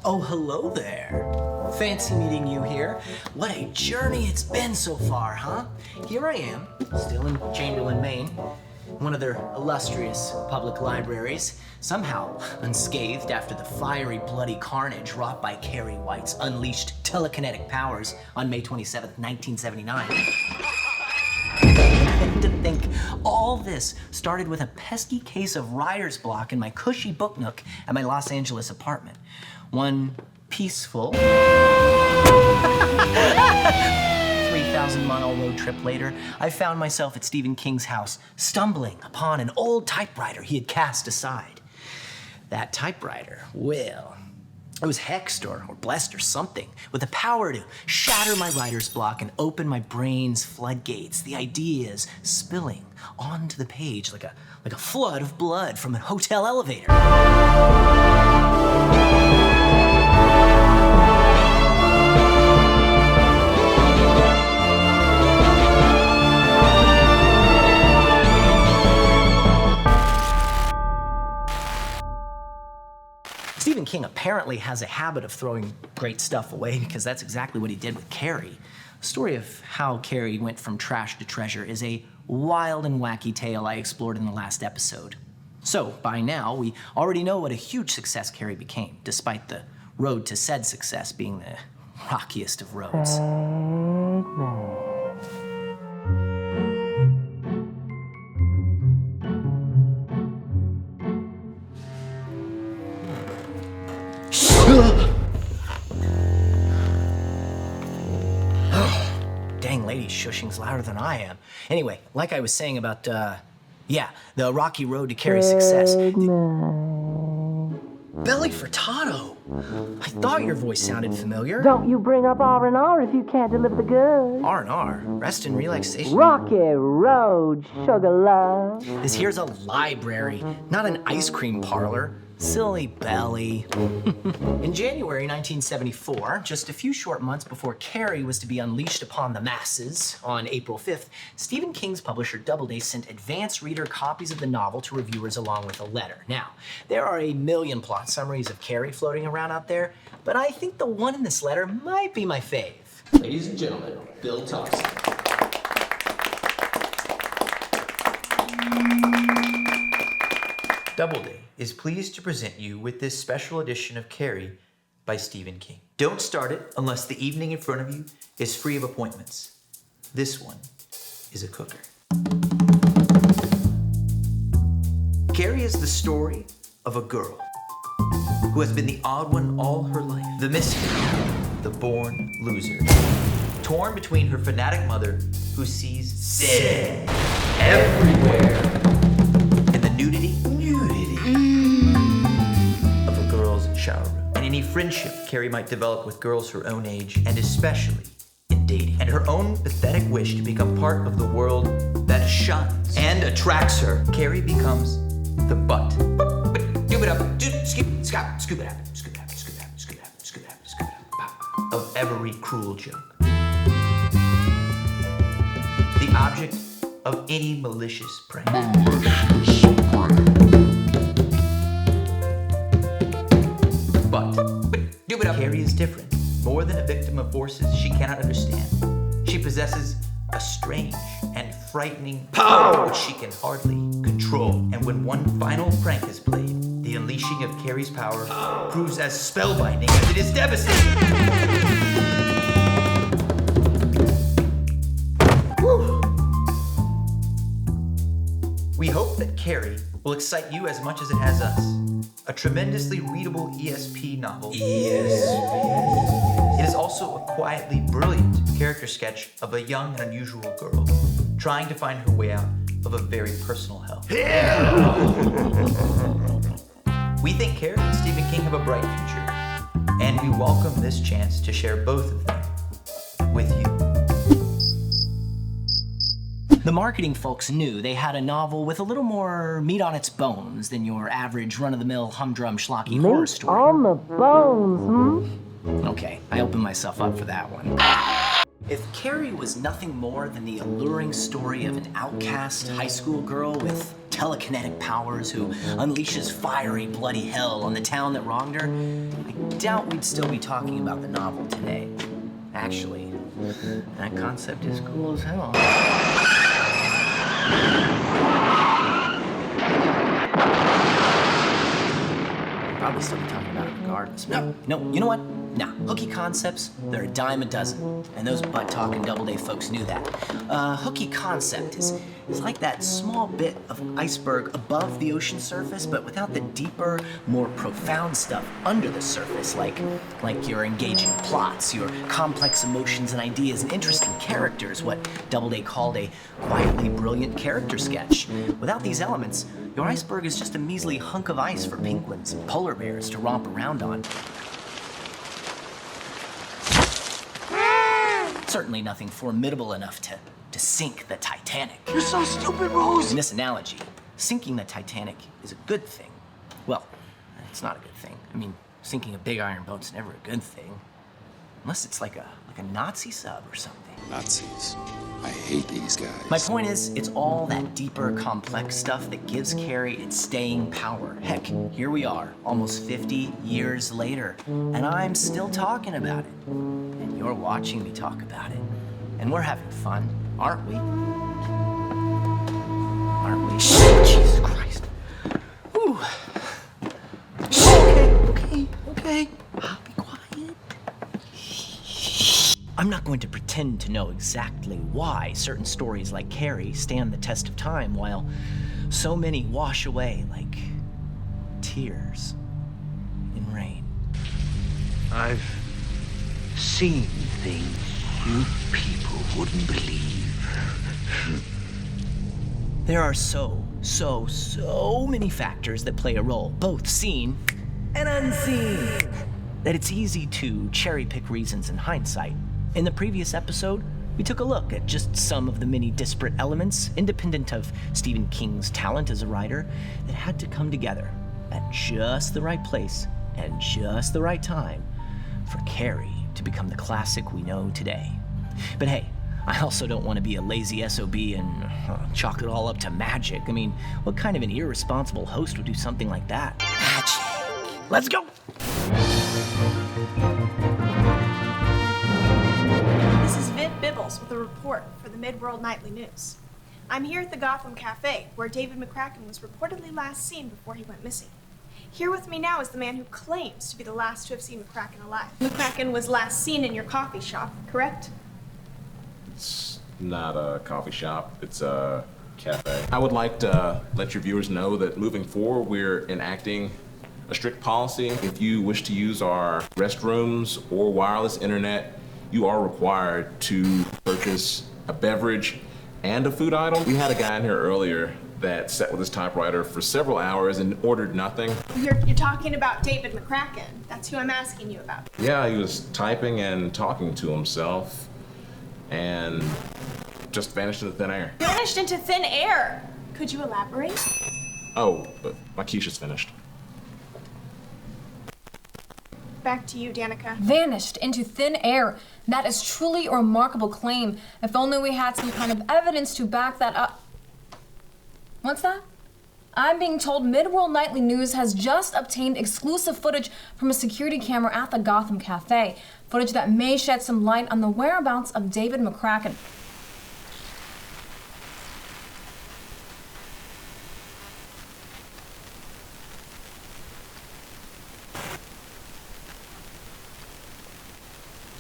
Oh, hello there. Fancy meeting you here. What a journey it's been so far, huh? Here I am, still in Chamberlain, Maine, one of their illustrious public libraries, somehow unscathed after the fiery, bloody carnage wrought by Carrie White's unleashed telekinetic powers on May 27th, 1979. And to think all this started with a pesky case of writer's block in my cushy book nook at my Los Angeles apartment. One peaceful 3,000-mile road trip later, I found myself at Stephen King's house, stumbling upon an old typewriter he had cast aside. That typewriter, well, it was hexed or blessed or something, with the power to shatter my writer's block and open my brain's floodgates, the ideas spilling onto the page like a flood of blood from a hotel elevator. Stephen King apparently has a habit of throwing great stuff away because that's exactly what he did with Carrie. The story of how Carrie went from trash to treasure is a wild and wacky tale I explored in the last episode. So, by now, we already know what a huge success Carrie became, despite the road to said success being the rockiest of roads. Dang lady's shushing's louder than I am. Anyway, like I was saying about, the rocky road to Carrie's success. Belly Furtado. I thought your voice sounded familiar. Don't you bring up R&R if you can't deliver the goods. R&R? Rest and relaxation? Rocky Road, sugar love. This here's a library, not an ice cream parlor. Silly Belly. In January 1974, just a few short months before Carrie was to be unleashed upon the masses, on April 5th, Stephen King's publisher Doubleday sent advance reader copies of the novel to reviewers along with a letter. Now, there are a million plot summaries of Carrie floating around out there, but I think the one in this letter might be my fave. Ladies and gentlemen, Bill Thompson. Doubleday is pleased to present you with this special edition of Carrie by Stephen King. Don't start it unless the evening in front of you is free of appointments. This one is a cooker. Carrie is the story of a girl who has been the odd one all her life, the mystery, the born loser, torn between her fanatic mother who sees sin everywhere and the nudity of a girl's shower room, and any friendship Carrie might develop with girls her own age, and especially in dating, and her own pathetic wish to become part of the world that shuns and attracts her. Carrie becomes the butt. Scoop it up, scoop it up, scoop it up, scoop it up, scoop it up, scoop it up, scoop it up, scoop it up, of every cruel joke. The object of any malicious prank. But Carrie is different. More than a victim of forces she cannot understand. She possesses a strange and frightening power which she can hardly control. And when one final prank is played, the unleashing of Carrie's power proves as spellbinding as it is devastating. Whew. We hope that Carrie will excite you as much as it has us. A tremendously readable ESP novel. It is also a quietly brilliant character sketch of a young and unusual girl trying to find her way out of a very personal hell. We think Carrie and Stephen King have a bright future, and we welcome this chance to share both of them with you. The marketing folks knew they had a novel with a little more meat on its bones than your average run-of-the-mill humdrum schlocky horror story. On the bones, Okay, I opened myself up for that one. If Carrie was nothing more than the alluring story of an outcast high school girl with telekinetic powers, who unleashes fiery, bloody hell on the town that wronged her, I doubt we'd still be talking about the novel today. Actually, that concept is cool as hell. Probably still be talking about it regardless. No, you know what? Nah, hooky concepts, they're a dime a dozen. And those butt-talking Doubleday folks knew that. Hooky concept is like that small bit of iceberg above the ocean surface, but without the deeper, more profound stuff under the surface, like your engaging plots, your complex emotions and ideas, and interesting characters, what Doubleday called a quietly brilliant character sketch. Without these elements, your iceberg is just a measly hunk of ice for penguins and polar bears to romp around on. Certainly nothing formidable enough to sink the Titanic. You're so stupid, Rose! In this analogy, sinking the Titanic is a good thing. Well, it's not a good thing. I mean, sinking a big iron boat's never a good thing. Unless it's like a Nazi sub or something. Nazis. I hate these guys. My point is, it's all that deeper, complex stuff that gives Carrie its staying power. Heck, here we are, almost 50 years later, and I'm still talking about it. And you're watching me talk about it. And we're having fun, aren't we? Aren't we? Jesus Christ. Ooh. Okay. I'll be quiet. I'm not going to pretend to know exactly why certain stories like Carrie stand the test of time, while so many wash away like tears in rain. I've seen things you people wouldn't believe. There are so many factors that play a role, both seen and unseen, that it's easy to cherry-pick reasons in hindsight. In the previous episode, we took a look at just some of the many disparate elements, independent of Stephen King's talent as a writer, that had to come together at just the right place and just the right time for Carrie to become the classic we know today. But hey, I also don't want to be a lazy SOB and chalk it all up to magic. I mean, what kind of an irresponsible host would do something like that? Magic! Let's go! This is Viv Bibbles with a report for the Midworld Nightly News. I'm here at the Gotham Cafe, where David McCracken was reportedly last seen before he went missing. Here with me now is the man who claims to be the last to have seen McCracken alive. McCracken was last seen in your coffee shop, correct? It's not a coffee shop, it's a cafe. I would like to let your viewers know that moving forward, we're enacting a strict policy. If you wish to use our restrooms or wireless internet, you are required to purchase a beverage and a food item. We had a guy in here earlier that sat with his typewriter for several hours and ordered nothing. You're talking about David McCracken. That's who I'm asking you about. Yeah, he was typing and talking to himself and just vanished into thin air. Vanished into thin air. Could you elaborate? Oh, but my quiche's finished. Back to you, Danica. Vanished into thin air. That is truly a remarkable claim. If only we had some kind of evidence to back that up. What's that? I'm being told Midworld Nightly News has just obtained exclusive footage from a security camera at the Gotham Cafe. Footage that may shed some light on the whereabouts of David McCracken.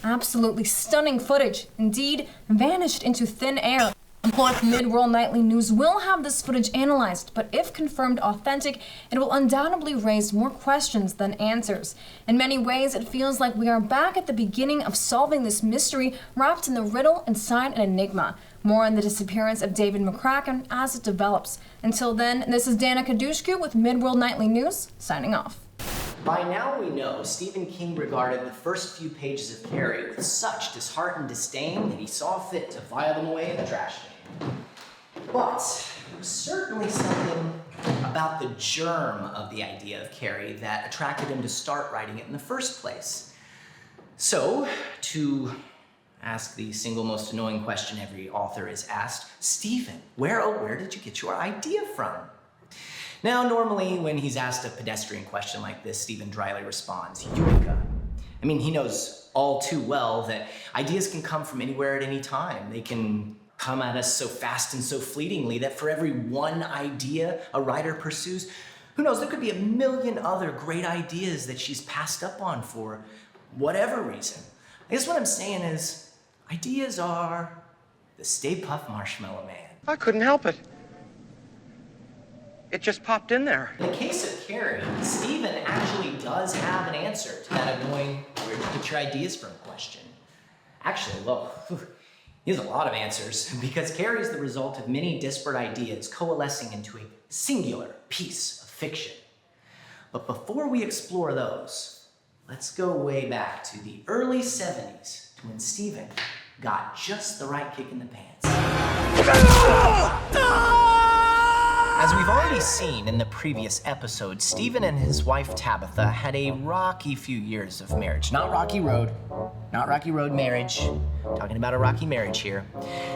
Absolutely stunning footage. Indeed, vanished into thin air. Of course, Midworld Nightly News will have this footage analyzed, but if confirmed authentic, it will undoubtedly raise more questions than answers. In many ways, it feels like we are back at the beginning of solving this mystery wrapped in the riddle inside an enigma. More on the disappearance of David McCracken as it develops. Until then, this is Danica Dushku with Midworld Nightly News, signing off. By now we know Stephen King regarded the first few pages of Carrie with such disheartened disdain that he saw fit to file them away in the trash can. But there was certainly something about the germ of the idea of Carrie that attracted him to start writing it in the first place. So, to ask the single most annoying question every author is asked, Stephen, where did you get your idea from? Now, normally when he's asked a pedestrian question like this, Stephen dryly responds, Eureka. I mean, he knows all too well that ideas can come from anywhere at any time. They can come at us so fast and so fleetingly that for every one idea a writer pursues, who knows, there could be a million other great ideas that she's passed up on for whatever reason. I guess what I'm saying is, ideas are the Stay Puft Marshmallow Man. I couldn't help it. It just popped in there. In the case of Carrie, Stephen actually does have an answer to that annoying where to get your ideas from question. Actually, well, he has a lot of answers because Carrie is the result of many disparate ideas coalescing into a singular piece of fiction. But before we explore those, let's go way back to the early 70s to when Stephen got just the right kick in the pants. As we've already seen in the previous episode, Stephen and his wife Tabitha had a rocky few years of marriage. Not rocky road marriage. Talking about a rocky marriage here.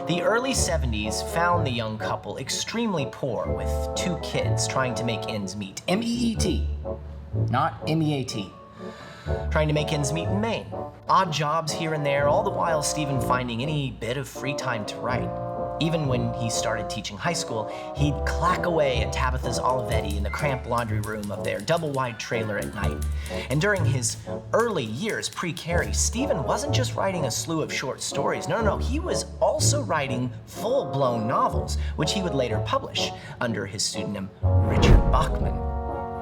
The early 70s found the young couple extremely poor with 2 kids trying to make ends meet. M-E-E-T, not M-E-A-T. Trying to make ends meet in Maine. Odd jobs here and there, all the while Stephen finding any bit of free time to write. Even when he started teaching high school, he'd clack away at Tabitha's Olivetti in the cramped laundry room of their double-wide trailer at night. And during his early years pre-Carrie, Stephen wasn't just writing a slew of short stories. No, he was also writing full-blown novels, which he would later publish under his pseudonym Richard Bachman.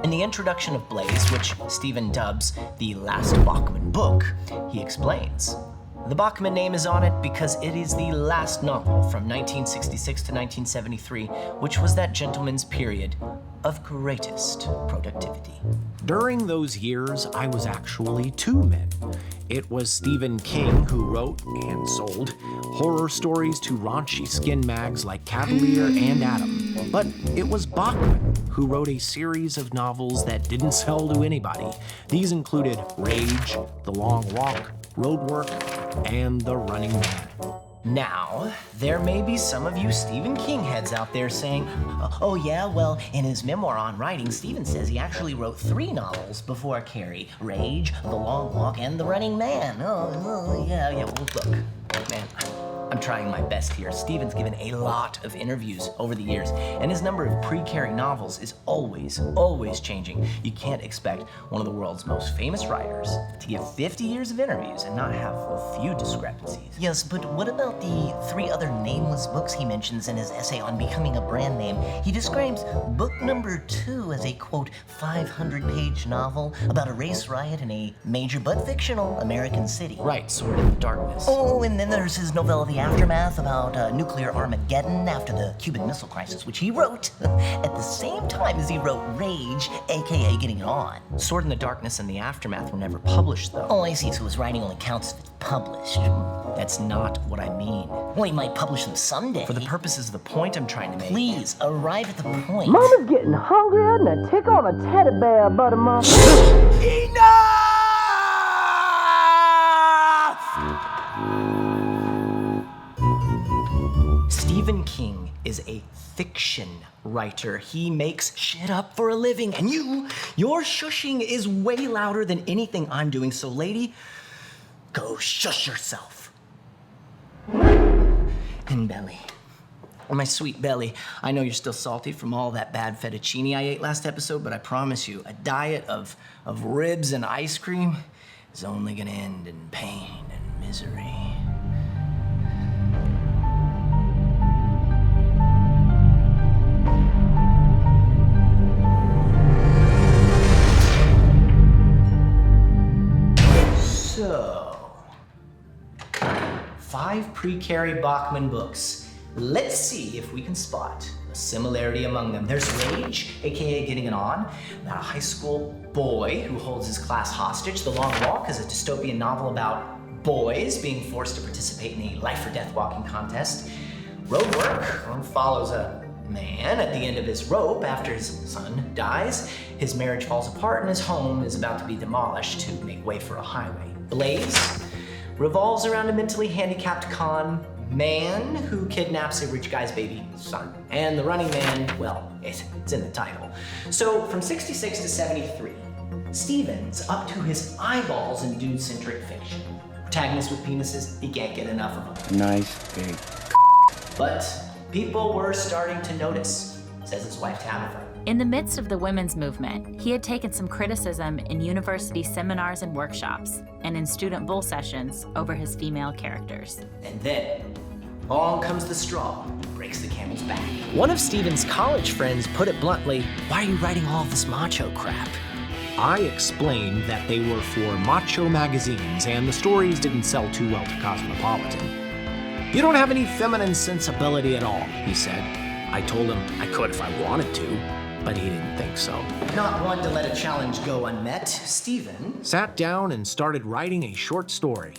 In the introduction of Blaze, which Stephen dubs the last Bachman book, he explains, the Bachman name is on it because it is the last novel from 1966 to 1973, which was that gentleman's period of greatest productivity. During those years, I was actually 2 men. It was Stephen King who wrote and sold horror stories to raunchy skin mags like Cavalier and Atom. But it was Bachman who wrote a series of novels that didn't sell to anybody. These included Rage, The Long Walk, Roadwork, and The Running Man. Now, there may be some of you Stephen King heads out there saying, oh yeah, well, in his memoir on writing, Stephen says he actually wrote 3 novels before Carrie: Rage, The Long Walk, and The Running Man. Yeah, well, look, man, I'm trying my best here. Stephen's given a lot of interviews over the years, and his number of pre-Carrie novels is always changing. You can't expect one of the world's most famous writers to give 50 years of interviews and not have a few discrepancies. Yes, but what about the 3 other nameless books he mentions in his essay on becoming a brand name? He describes book number 2 as a, quote, 500-page novel about a race riot in a major but fictional American city. Right, Sword in the Darkness. Oh, and then there's his novella, The Aftermath, about nuclear Armageddon after the Cuban Missile Crisis, which he wrote at the same time as he wrote Rage, aka Getting It On. Sword in the Darkness and The Aftermath were never published, though. Oh, I see, so his writing only counts if it's published. That's not what I mean. Well, he might publish them someday. For the purposes of the point I'm trying to make. Please, arrive at the point. Mama's getting hungrier than a tick on a teddy bear, Buttermilk. Stephen King is a fiction writer. He makes shit up for a living, and your shushing is way louder than anything I'm doing, so lady, go shush yourself. And Belly, my sweet Belly, I know you're still salty from all that bad fettuccine I ate last episode, but I promise you, a diet of ribs and ice cream is only gonna end in pain and misery. So, 5 pre-Carrie Bachman books. Let's see if we can spot a similarity among them. There's Rage, aka Getting It On, about a high school boy who holds his class hostage. The Long Walk is a dystopian novel about boys being forced to participate in a life or death walking contest. Roadwork follows a man at the end of his rope after his son dies. His marriage falls apart and his home is about to be demolished to make way for a highway. Blaze revolves around a mentally handicapped con man who kidnaps a rich guy's baby son. And the running man, well, it's in the title. So from 66 to 73, Stephen's up to his eyeballs in dude-centric fiction. Protagonists with penises, he can't get enough of them. Nice big. But people were starting to notice, says his wife Tabitha. In the midst of the women's movement, he had taken some criticism in university seminars and workshops, and in student bull sessions over his female characters. And then, along comes the straw, breaks the camel's back. One of Stephen's college friends put it bluntly, "Why are you writing all this macho crap?" I explained that they were for macho magazines and the stories didn't sell too well to Cosmopolitan. "You don't have any feminine sensibility at all," he said. I told him I could if I wanted to, but he didn't think so. Not one to let a challenge go unmet, Stephen sat down and started writing a short story.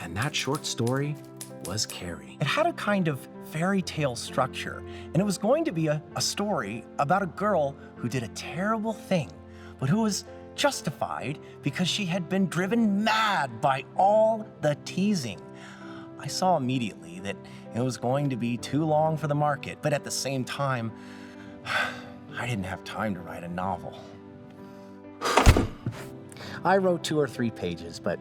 And that short story was Carrie. It had a kind of fairy tale structure, and it was going to be a story about a girl who did a terrible thing, but who was justified because she had been driven mad by all the teasing. I saw immediately that it was going to be too long for the market, but at the same time, I didn't have time to write a novel. I wrote 2 or 3 pages, but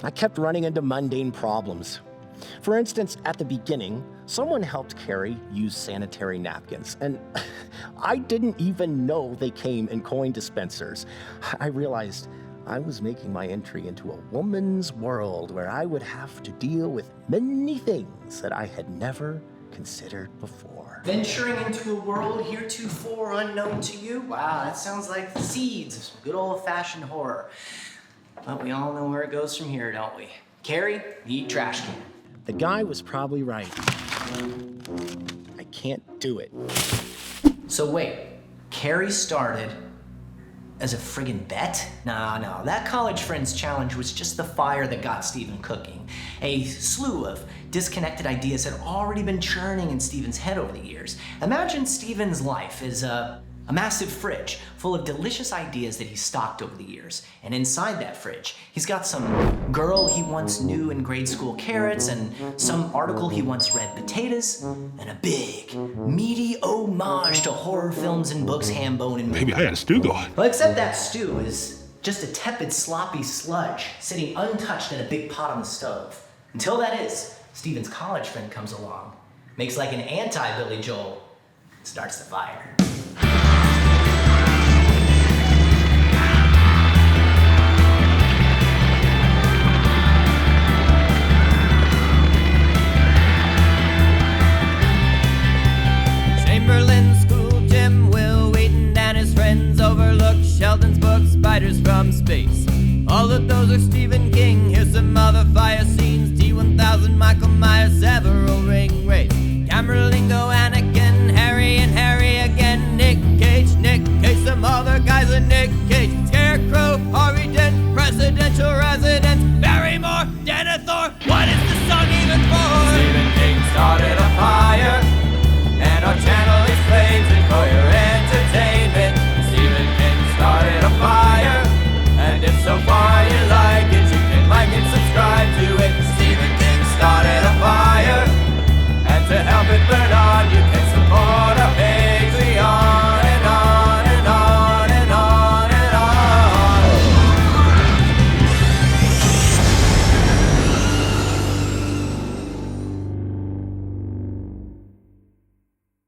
I kept running into mundane problems. For instance, at the beginning, someone helped Carrie use sanitary napkins, and I didn't even know they came in coin dispensers. I realized I was making my entry into a woman's world where I would have to deal with many things that I had never considered before. venturing into a world heretofore unknown to you. Wow, that sounds like the seeds of some good old-fashioned horror. But we all know where it goes from here, don't we? Carrie, eat trash can. The guy was probably right. I can't do it. So wait, Carrie started as a friggin' bet? No, that college friend's challenge was just the fire that got Stephen cooking. A slew of disconnected ideas had already been churning in Stephen's head over the years. Imagine Stephen's life is a massive fridge full of delicious ideas that he stocked over the years. And inside that fridge, he's got some girl he once knew in grade school carrots, and some article he once read potatoes, and a big, meaty homage to horror films and books, ham, bone, and Maybe I got a stew going. Well, except that stew is just a tepid, sloppy sludge sitting untouched in a big pot on the stove. Until that is, Stephen's college friend comes along, makes like an anti-Billy Joel, and starts the fire. Chamberlain school gym, Will Wheaton and his friends overlook Sheldon's book, Spiders from Space. All of those are Stephen